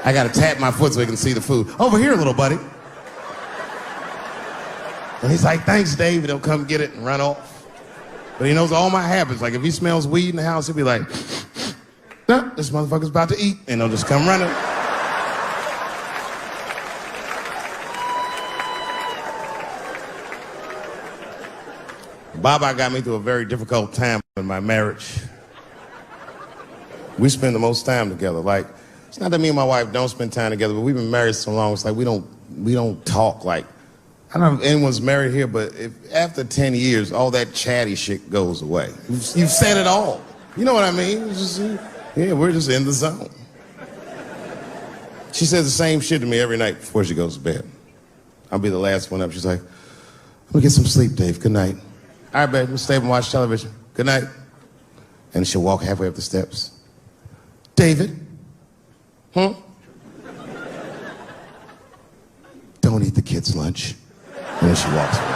I gotta tap my foot so he can see the food. Over here, little buddy. And he's like, thanks, Dave. He'll come get it and run off. But he knows all my habits. Like, if he smells weed in the house, he'll be like, nah, this motherfucker's about to eat. And he'll just come running. Baba got me through a very difficult time in my marriage. We spend the most time together. Like, it's not that me and my wife don't spend time together, but we've been married so long, it's like we don't talk like, I don't know if anyone's married here, but if after 10 years, all that chatty shit goes away. You've said it all. You know what I mean? It's just, yeah, we're just in the zone. She says the same shit to me every night before she goes to bed. I'll be the last one up. She's like, I'm gonna get some sleep, Dave. Good night. All right, babe, we'll stay up and watch television. Good night. And she'll walk halfway up the steps. David? Don't eat the kids' lunch. And then she walks away.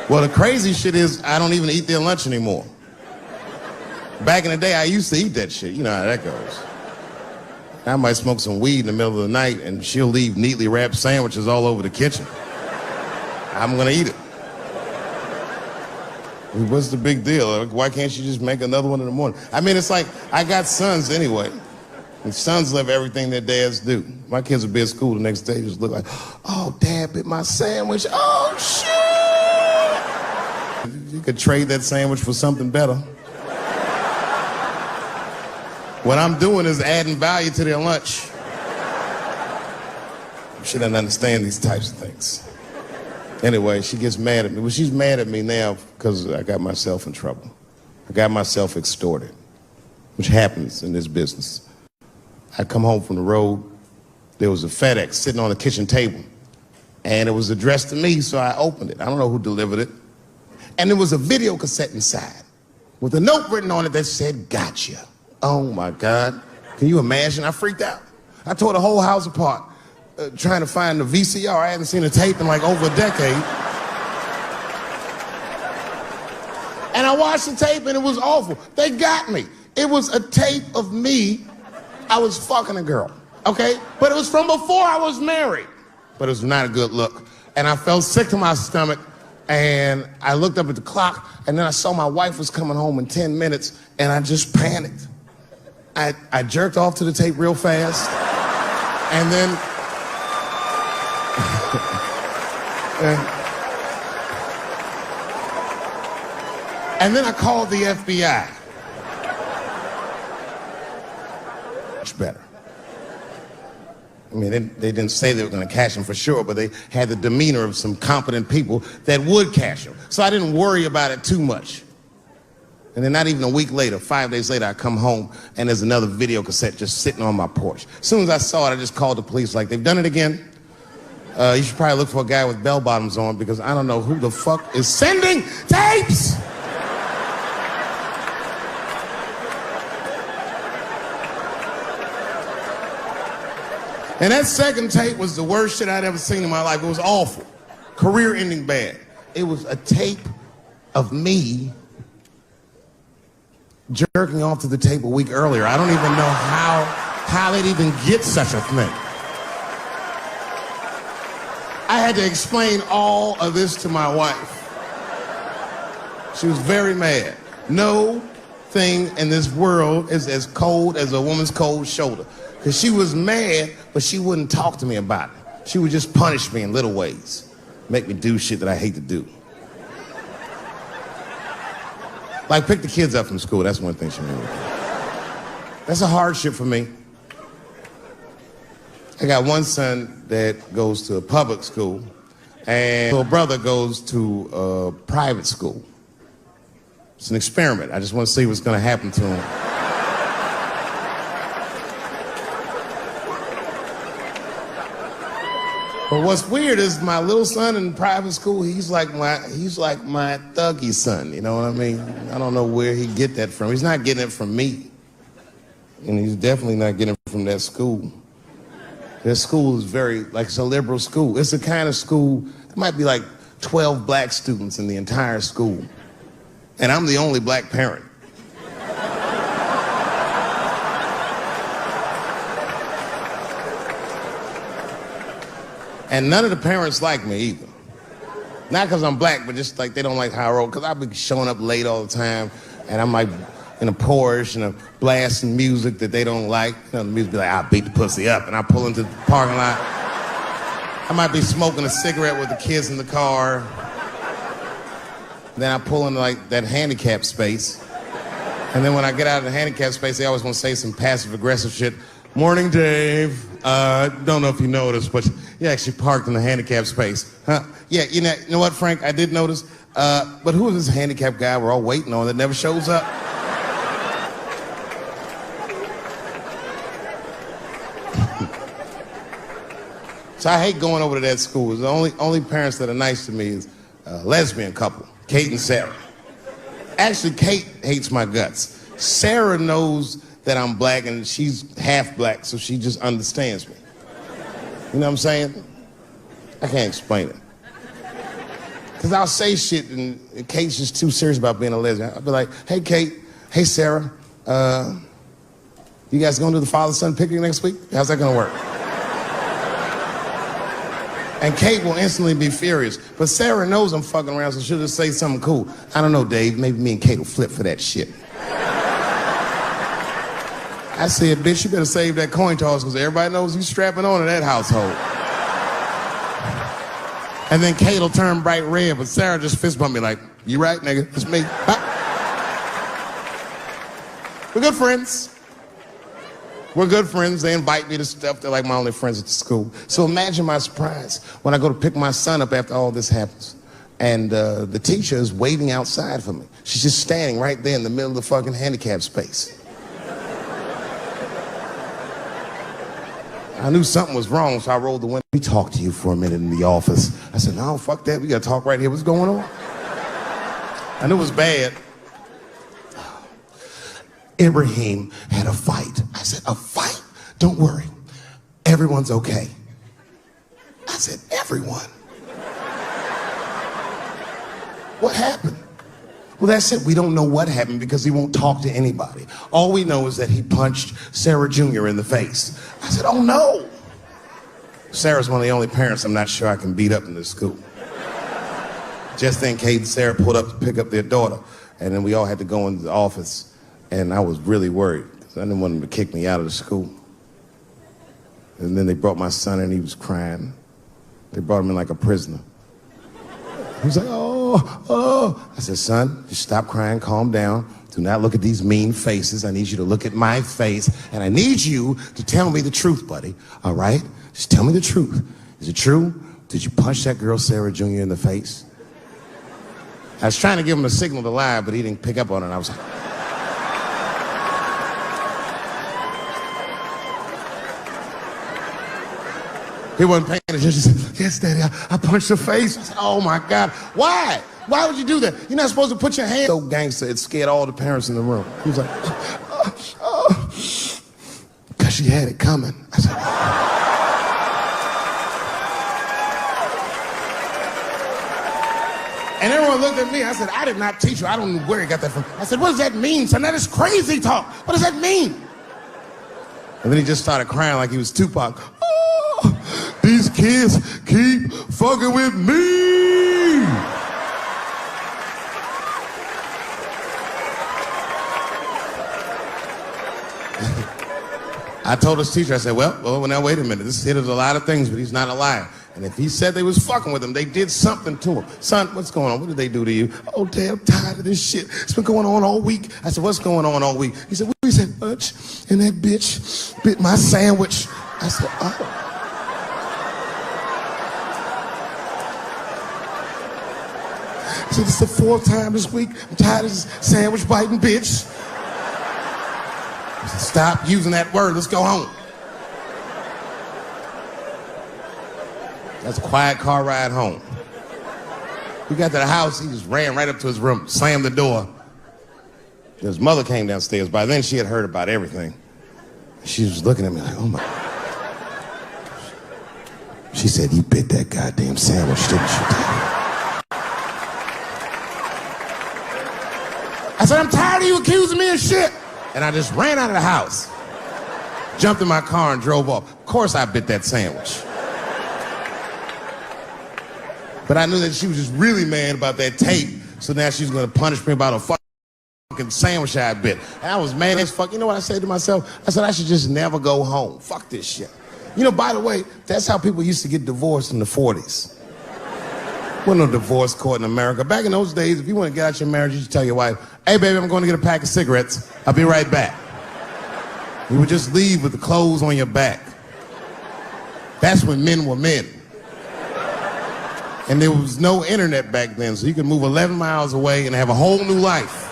Well, the crazy shit is I don't even eat their lunch anymore. Back in the day, I used to eat that shit. You know how that goes. I might smoke some weed in the middle of the night and she'll leave neatly wrapped sandwiches all over the kitchen. I'm gonna eat it. What's the big deal? Why can't you just make another one in the morning? I mean, it's like, I got sons anyway. And sons love everything their dads do. My kids will be at school the next day, just look like, oh, Dad bit my sandwich. Oh, shit! You could trade that sandwich for something better. What I'm doing is adding value to their lunch. She doesn't understand these types of things. Anyway, she gets mad at me. Well, she's mad at me now because I got myself in trouble. I got myself extorted, which happens in this business. I come home from the road. There was a FedEx sitting on the kitchen table, and it was addressed to me, so I opened it. I don't know who delivered it. And there was a video cassette inside with a note written on it that said, gotcha. Oh, my God. Can you imagine? I freaked out. I tore the whole house apart. Trying to find the VCR. I hadn't seen a tape in like over a decade. And I watched the tape and it was awful. They got me. It was a tape of me. I was fucking a girl, okay? But it was from before I was married. But it was not a good look. And I felt sick to my stomach and I looked up at the clock and then I saw my wife was coming home in 10 minutes and I just panicked. I jerked off to the tape real fast and then and then I called the FBI. Much better. I mean, they didn't say they were going to catch him for sure, but they had the demeanor of some competent people that would catch him. So I didn't worry about it too much. And then not even a week later, 5 days later, I come home and there's another video cassette just sitting on my porch. As soon as I saw it, I just called the police like, they've done it again. You should probably look for a guy with bell bottoms on because I don't know who the fuck is sending tapes. And that second tape was the worst shit I'd ever seen in my life. It was awful. Career-ending bad. It was a tape of me jerking off to the tape a week earlier. I don't even know how they'd even get such a thing. I had to explain all of this to my wife. She was very mad. No thing in this world is as cold as a woman's cold shoulder. Because she was mad, but she wouldn't talk to me about it. She would just punish me in little ways. Make me do shit that I hate to do. Like pick the kids up from school. That's one thing she made me do. That's a hardship for me. I got one son that goes to a public school, and my brother goes to a private school. It's an experiment. I just want to see what's going to happen to him. But what's weird is my little son in private school, he's like my thuggy son, you know what I mean? I don't know where he get that from. He's not getting it from me. And he's definitely not getting it from that school. That school is it's a liberal school. It's the kind of school, there might be like 12 black students in the entire school. And I'm the only black parent. And none of the parents like me either. Not because I'm black, but just like they don't like how I roll. Because I've been showing up late all the time, and I'm like in a Porsche and a blasting music that they don't like. You know, the music be like, I'll beat the pussy up, and I pull into the parking lot. I might be smoking a cigarette with the kids in the car. Then I pull into like that handicap space. And then when I get out of the handicap space, they always want to say some passive aggressive shit. Morning, Dave. Don't know if you noticed, but you actually parked in the handicap space. Huh? Yeah, you know what, Frank? I did notice. But who is this handicap guy we're all waiting on that never shows up? So I hate going over to that school. The only parents that are nice to me is a lesbian couple, Kate and Sarah. Actually, Kate hates my guts. Sarah knows that I'm black and she's half black, so she just understands me. You know what I'm saying? I can't explain it. Because I'll say shit and Kate's just too serious about being a lesbian. I'll be like, hey, Kate, hey, Sarah, you guys going to the father-son picnic next week? How's that going to work? And Kate will instantly be furious. But Sarah knows I'm fucking around, so she'll just say something cool. I don't know, Dave, maybe me and Kate will flip for that shit. I said, bitch, you better save that coin toss because everybody knows you strapping on in that household. And then Kate will turn bright red, but Sarah just fist bump me like, you right, nigga? It's me. Huh? We're good friends. We're good friends. They invite me to stuff. They're like my only friends at the school. So imagine my surprise when I go to pick my son up after all this happens. And the teacher is waiting outside for me. She's just standing right there in the middle of the fucking handicap space. I knew something was wrong, so I rolled the window. We talked to you for a minute in the office. I said, no, fuck that. We got to talk right here. What's going on? I knew it was bad. Ibrahim had a fight. I said, a fight? Don't worry. Everyone's okay. I said, everyone? What happened? Well, that's it. We don't know what happened because he won't talk to anybody. All we know is that he punched Sarah Jr. in the face. I said, oh no. Sarah's one of the only parents I'm not sure I can beat up in this school. Just then, Kate and Sarah pulled up to pick up their daughter, and then we all had to go into the office, and I was really worried because I didn't want them to kick me out of the school. And then they brought my son in, he was crying. They brought him in like a prisoner. He was like, oh. I said, son, just stop crying, calm down. Do not look at these mean faces. I need you to look at my face, and I need you to tell me the truth, buddy, all right? Just tell me the truth. Is it true? Did you punch that girl, Sarah Jr., in the face? I was trying to give him a signal to lie, but he didn't pick up on it. I was like, he wasn't paying attention. He said, yes, Daddy, I punched her face. I said, oh my God, why? Why would you do that? You're not supposed to put your hand. So gangster, it scared all the parents in the room. He was like, because she had it coming. I said, And everyone looked at me. I said, I did not teach you. I don't know where he got that from. I said, what does that mean, son? That is crazy talk. What does that mean? And then he just started crying like he was Tupac. Oh, these kids keep fucking with me. I told his teacher, I said, well, now wait a minute. This kid is a lot of things, but he's not a liar. And if he said they was fucking with him, they did something to him. Son, what's going on? What did they do to you? Oh, damn, I'm tired of this shit. It's been going on all week. I said, what's going on all week? He said, we said lunch, and that bitch bit my sandwich. I said, oh. He said, it's the fourth time this week. I'm tired of this sandwich biting bitch. I said, stop using that word. Let's go home. That's a quiet car ride home. We got to the house, he just ran right up to his room, slammed the door. His mother came downstairs. By then, she had heard about everything. She was looking at me like, oh my. She said, you bit that goddamn sandwich, didn't you, Daddy? I said, I'm tired of you accusing me of shit. And I just ran out of the house, jumped in my car and drove off. Of course I bit that sandwich. But I knew that she was just really mad about that tape, so now she's gonna punish me about a fucking sandwich I bit. And I was mad as fuck. You know what I said to myself? I said, I should just never go home. Fuck this shit. You know, by the way, that's how people used to get divorced in the 40s. Wasn't no divorce court in America. Back in those days, if you want to get out your marriage, you just tell your wife, hey, baby, I'm going to get a pack of cigarettes. I'll be right back. You would just leave with the clothes on your back. That's when men were men. And there was no internet back then, so you could move 11 miles away and have a whole new life.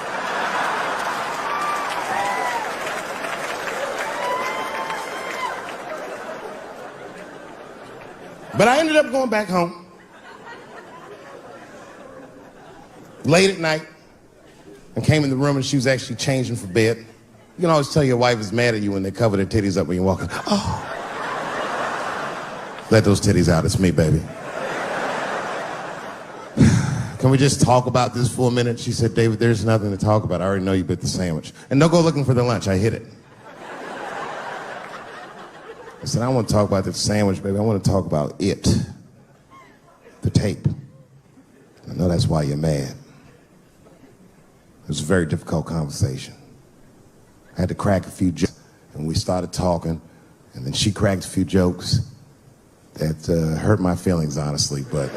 But I ended up going back home. Late at night, and came in the room and she was actually changing for bed. You can always tell your wife is mad at you when they cover their titties up when you're walking. Oh. Let those titties out, it's me, baby. Can we just talk about this for a minute? She said, David, there's nothing to talk about. I already know you bit the sandwich. And don't go looking for the lunch, I hid it. I said, I don't want to talk about the sandwich, baby. I want to talk about it. The tape. I know that's why you're mad. It was a very difficult conversation. I had to crack a few jokes, and we started talking, and then she cracked a few jokes that hurt my feelings, honestly, but...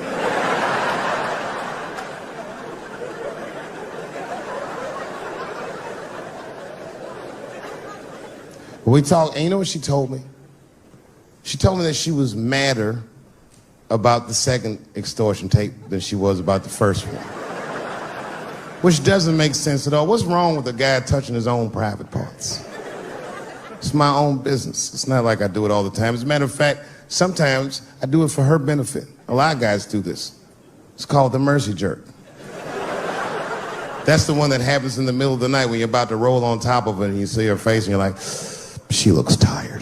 We talked, and you know what she told me? She told me that she was madder about the second extortion tape than she was about the first one. Which doesn't make sense at all. What's wrong with a guy touching his own private parts? It's my own business. It's not like I do it all the time. As a matter of fact, sometimes I do it for her benefit. A lot of guys do this. It's called the mercy jerk. That's the one that happens in the middle of the night when you're about to roll on top of it and you see her face and you're like, she looks tired.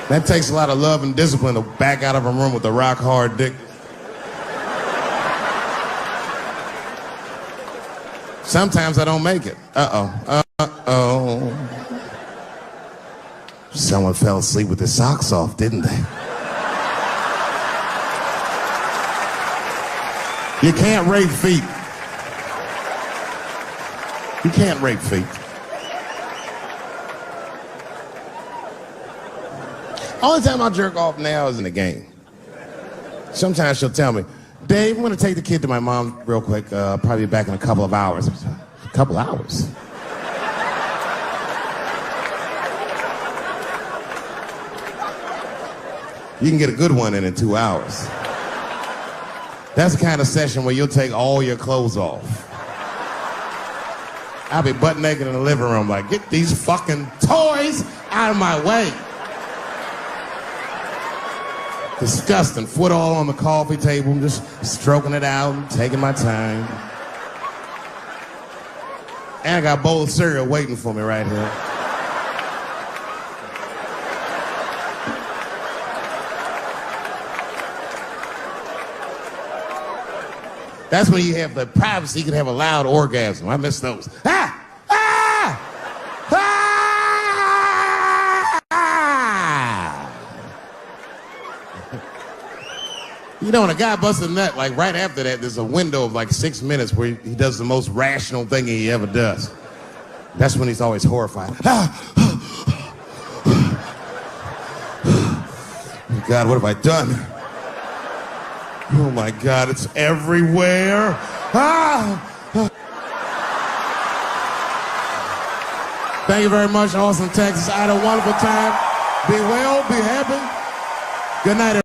That takes a lot of love and discipline to back out of a room with a rock hard dick. Sometimes I don't make it. Uh-oh. Someone fell asleep with their socks off, didn't they? You can't rape feet. You can't rape feet. Only time I jerk off now is in the game. Sometimes she'll tell me, Dave, I'm going to take the kid to my mom real quick. Probably back in a couple of hours. A couple hours? You can get a good one in 2 hours. That's the kind of session where you'll take all your clothes off. I'll be butt naked in the living room like, get these fucking toys out of my way. Disgusting. Foot all on the coffee table, just stroking it out, taking my time. And I got a bowl of cereal waiting for me right here. That's when you have the privacy, you can have a loud orgasm. I miss those. Ah! Ah! Ah! You know, when a guy busts a nut, like right after that, there's a window of like 6 minutes where he does the most rational thing he ever does. That's when he's always horrified. Ah! Oh God, what have I done? Oh my God, it's everywhere. Ah! Thank you very much, Austin, Texas. I had a wonderful time. Be well, be happy. Good night, everybody.